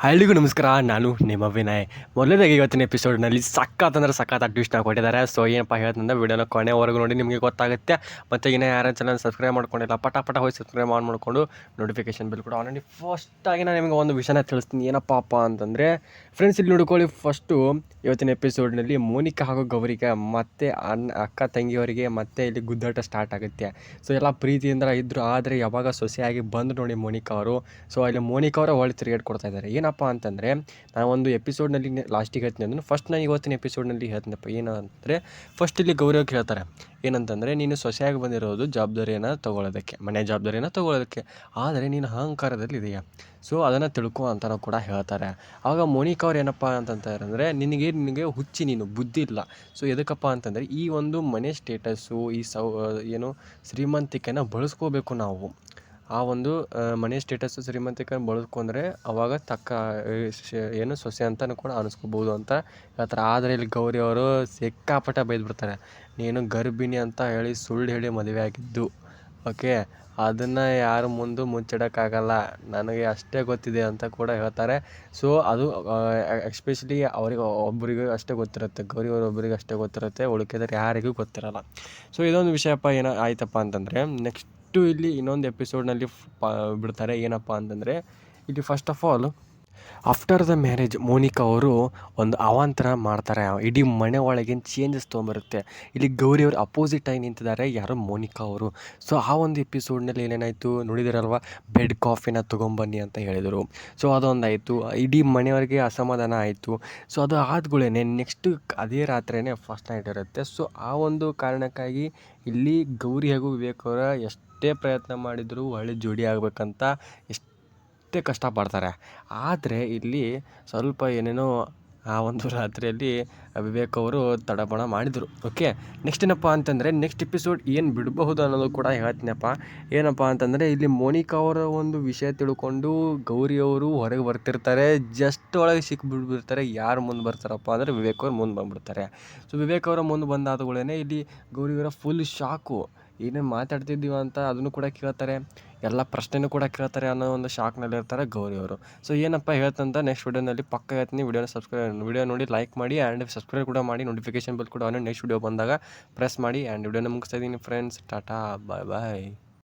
ಹಳ್ಳಿಗೂ ನಮಸ್ಕಾರ. ನಾನು ನಿಮ್ಮ ವಿನಯ್. ಮೊದಲನೇದಾಗಿ ಇವತ್ತಿನ ಎಪಿಸೋಡ್ನಲ್ಲಿ ಸಖತ್ ಟ್ವಿಸ್ಟ್ನ ಕೊಟ್ಟಿದ್ದಾರೆ. ಸೊ ಏನಪ್ಪ ಹೇಳ್ತಂದ್ರೆ ವಿಡಿಯೋನ ಕೊನೆವರೆಗೂ ನೋಡಿ ನಿಮಗೆ ಗೊತ್ತಾಗುತ್ತೆ. ಮತ್ತು ಇನ್ನೂ ಯಾರು ಚಾನಲ್ ಸಬ್ಸ್ಕ್ರೈಬ್ ಮಾಡ್ಕೊಂಡಿಲ್ಲ ಪಟ ಹೋಗಿ ಸಬ್ಸ್ಕ್ರೈಬ್ ಮಾಡಿಕೊಂಡು ನೋಟಿಫಿಕೇಶನ್ ಬಿಲ್ ಕೂಡ ಆಲ್ರೆಡಿ ಫಸ್ಟಾಗಿ ನಾನು ನಿಮಗೆ ಒಂದು ವಿಷಯನ ತಿಳಿಸ್ತೀನಿ. ಏನಪ್ಪ ಅಂತಂದರೆ ಫ್ರೆಂಡ್ಸ್, ಇಲ್ಲಿ ನೋಡ್ಕೊಳ್ಳಿ. ಫಸ್ಟು ಇವತ್ತಿನ ಎಪಿಸೋಡ್ನಲ್ಲಿ ಮೋನಿಕಾ ಹಾಗೂ ಗೌರಿಗೆ ಮತ್ತು ಅಕ್ಕ ತಂಗಿಯವರಿಗೆ ಮತ್ತೆ ಇಲ್ಲಿ ಗುದ್ದಾಟ ಸ್ಟಾರ್ಟ್ ಆಗುತ್ತೆ. ಸೊ ಎಲ್ಲ ಪ್ರೀತಿಯಿಂದ ಇದ್ದರು, ಆದರೆ ಯಾವಾಗ ಸೊಸೆಯಾಗಿ ಬಂದು ನೋಡಿ ಮೋನಿಕಾ ಅವರು. ಸೊ ಅಲ್ಲಿ ಮೋನಿಕಾ ಅವರ ಒಳ್ಳೆ ತಿರುಗೇಟ್ ಕೊಡ್ತಾ ಇದ್ದಾರೆ. ಏನಪ್ಪ ಅಂತಂದರೆ ನಾನು ಒಂದು ಎಪಿಸೋಡ್ನಲ್ಲಿ ಲಾಸ್ಟಿಗೆ ಹೇಳ್ತೀನಿ ಅದನ್ನು. ಫಸ್ಟ್ ನಾನು ಇವತ್ತಿನ ಎಪಿಸೋಡ್ನಲ್ಲಿ ಹೇಳ್ತೀನಪ್ಪ. ಏನಂದರೆ ಫಸ್ಟ್ ಇಲ್ಲಿ ಗೌರಿ ಅವ್ರು ಹೇಳ್ತಾರೆ ಏನಂತಂದರೆ, ನೀನು ಸೊಸೆಯಾಗಿ ಬಂದಿರೋದು ಜವಾಬ್ದಾರಿಯನ್ನು ತೊಗೊಳ್ಳೋದಕ್ಕೆ, ಮನೆ ಜವಾಬ್ದಾರಿಯನ್ನು ತೊಗೊಳ್ಳೋದಕ್ಕೆ, ಆದರೆ ನೀನು ಅಹಂಕಾರದಲ್ಲಿ ಇದೆಯಾ, ಸೊ ಅದನ್ನು ತಿಳ್ಕೊ ಅಂತಲೂ ಕೂಡ ಹೇಳ್ತಾರೆ. ಆವಾಗ ಮೋನಿಕಾ ಅವ್ರು ಏನಪ್ಪ ಅಂತಂತಾರೆ ಅಂದರೆ, ನಿನಗೆ ಹುಚ್ಚಿ, ನೀನು ಬುದ್ಧಿ ಇಲ್ಲ. ಸೊ ಎದಕ್ಕಪ್ಪ ಅಂತಂದರೆ ಈ ಒಂದು ಮನೆ ಸ್ಟೇಟಸ್ಸು, ಈ ಏನು ಶ್ರೀಮಂತಿಕೆನ ಬಳಸ್ಕೋಬೇಕು ನಾವು. ಆ ಒಂದು ಮನೆ ಸ್ಟೇಟಸ್ಸು ಶ್ರೀಮಂತಿಕೆ ಬಳಸ್ಕೊಂಡ್ರೆ ಅವಾಗ ಏನು ಸೊಸೆ ಅಂತಲೂ ಕೂಡ ಅನಿಸ್ಕೋಬೋದು ಅಂತ ಹೇಳ್ತಾರೆ. ಆದರೆ ಇಲ್ಲಿ ಗೌರಿ ಅವರು ಸಿಕ್ಕಾಪಟ್ಟೆ ಬೈದ್ಬಿಡ್ತಾರೆ. ನೀನು ಗರ್ಭಿಣಿ ಅಂತ ಹೇಳಿ ಸುಳ್ಳು ಹೇಳಿ ಮದುವೆ ಆಗಿದ್ದು, ಓಕೆ, ಅದನ್ನು ಯಾರು ಮುಂದೆ ಮುಚ್ಚಿಡೋಕ್ಕಾಗಲ್ಲ, ನನಗೆ ಅಷ್ಟೇ ಗೊತ್ತಿದೆ ಅಂತ ಕೂಡ ಹೇಳ್ತಾರೆ. ಸೊ ಅದು ಎಸ್ಪೆಷಲಿ ಅವರಿಗೆ ಒಬ್ಬರಿಗೆ ಅಷ್ಟೇ ಗೊತ್ತಿರುತ್ತೆ, ಗೌರಿ ಅವರೊಬ್ಬರಿಗೆ ಅಷ್ಟೇ ಗೊತ್ತಿರುತ್ತೆ, ಉಳಿಕೆದರೆ ಯಾರಿಗೂ ಗೊತ್ತಿರಲ್ಲ. ಸೊ ಇದೊಂದು ವಿಷಯಪ್ಪ. ಆಯ್ತಪ್ಪ ಅಂತಂದರೆ ನೆಕ್ಸ್ಟು ಇಲ್ಲಿ ಇನ್ನೊಂದು ಎಪಿಸೋಡ್ನಲ್ಲಿ ಬಿಡ್ತಾರೆ. ಏನಪ್ಪ ಅಂತಂದರೆ ಇಲ್ಲಿ first of all after the marriage Monica ಅವರು ಒಂದು ಅವಾಂತರ ಮಾಡ್ತಾರೆ. ಇಡೀ ಮನೆ ಒಳಗಿನ ಚೇಂಜಸ್ ತೊಗೊಂಬರುತ್ತೆ. ಇಲ್ಲಿ ಗೌರಿ ಅವರು ಅಪೋಸಿಟ್ ಆಗಿ ನಿಂತಿದ್ದಾರೆ, ಯಾರು ಮೋನಿಕಾ ಅವರು. ಸೊ ಆ ಒಂದು ಎಪಿಸೋಡ್ನಲ್ಲಿ ಏನೇನಾಯಿತು ನೋಡಿದಿರಲ್ವ, ಬೆಡ್ ಕಾಫಿನ ತೊಗೊಂಬನ್ನಿ ಅಂತ ಹೇಳಿದರು. ಸೊ ಅದೊಂದಾಯಿತು, ಇಡೀ ಮನೆಯವರಿಗೆ ಅಸಮಾಧಾನ ಆಯಿತು. ಸೊ ಅದು ಆದ್ಗಳೇ ನೆಕ್ಸ್ಟು ಅದೇ ರಾತ್ರಿಯೇ ಫಸ್ಟ್ ನೈಟ್ ಇರುತ್ತೆ. ಸೊ ಆ ಒಂದು ಕಾರಣಕ್ಕಾಗಿ ಇಲ್ಲಿ ಗೌರಿ ಹಾಗೂ ವಿವೇಕ್ ಅವರ ಎಷ್ಟೇ ಪ್ರಯತ್ನ ಮಾಡಿದರೂ ಒಳ್ಳೆ ಜೋಡಿ ಆಗಬೇಕಂತ ಎಷ್ಟೇ ಕಷ್ಟಪಡ್ತಾರೆ. ಆದರೆ ಇಲ್ಲಿ ಸ್ವಲ್ಪ ಏನೇನೋ ಆ ಒಂದು ರಾತ್ರಿಯಲ್ಲಿ ವಿವೇಕ್ ಅವರು ತಡಬಣ ಮಾಡಿದರು. ಓಕೆ, ನೆಕ್ಸ್ಟ್ ಏನಪ್ಪ ಅಂತಂದರೆ ನೆಕ್ಸ್ಟ್ ಎಪಿಸೋಡ್ ಏನು ಬಿಡಬಹುದು ಅನ್ನೋದು ಕೂಡ ಹೇಳ್ತೀನಪ್ಪ. ಏನಪ್ಪ ಅಂತಂದರೆ ಇಲ್ಲಿ ಮೋನಿಕಾ ಅವರ ಒಂದು ವಿಷಯ ತಿಳ್ಕೊಂಡು ಗೌರಿಯವರು ಹೊರಗೆ ಬರ್ತಿರ್ತಾರೆ. ಜಸ್ಟ್ ಒಳಗೆ ಸಿಕ್ಬಿಡ್ಬಿಡ್ತಾರೆ. ಯಾರು ಮುಂದೆ ಬರ್ತಾರಪ್ಪ ಅಂದರೆ ವಿವೇಕ್ ಅವ್ರು ಮುಂದೆ ಬಂದುಬಿಡ್ತಾರೆ. ಸೊ ವಿವೇಕ್ ಅವರ ಮುಂದೆ ಬಂದಾದಗಳೇ ಇಲ್ಲಿ ಗೌರಿಯವರ ಫುಲ್ ಶಾಕು. ಏನೇನು ಮಾತಾಡ್ತಿದ್ದೀವ ಅಂತ ಅದನ್ನು ಕೂಡ ಕೇಳ್ತಾರೆ, ಎಲ್ಲ ಪ್ರಶ್ನೆನೂ ಕೂಡ ಕೇಳ್ತಾರೆ ಅನ್ನೋ ಒಂದು ಶಾಕ್ನಲ್ಲಿ ಇರ್ತಾರೆ ಗೌರಿಯವರು. ಸೊ ಏನಪ್ಪ ಹೇಳ್ತಂತ ನೆಕ್ಸ್ಟ್ ವಿಡಿಯೋನಲ್ಲಿ ಪಕ್ಕ ಹೇಳ್ತೀನಿ. ವಿಡಿಯೋ ನೋಡಿ ಲೈಕ್ ಮಾಡಿ ಆ್ಯಂಡ್ ಸಬ್ಸ್ಕ್ರೈಬ್ ಕೂಡ ಮಾಡಿ. ನೋಟಿಫಿಕೇಶನ್ ಬಿಲ್ ಕೂಡ ನೆಕ್ಸ್ಟ್ ವಿಡಿಯೋ ಬಂದಾಗ ಪ್ರೆಸ್ ಮಾಡಿ. ಆ್ಯಂಡ್ ವಿಡಿಯೋನ ಮುಗಿಸ್ತಾ ಇದ್ದೀನಿ ಫ್ರೆಂಡ್ಸ್. ಟಾಟಾ, ಬಾಯ್ ಬಾಯ್.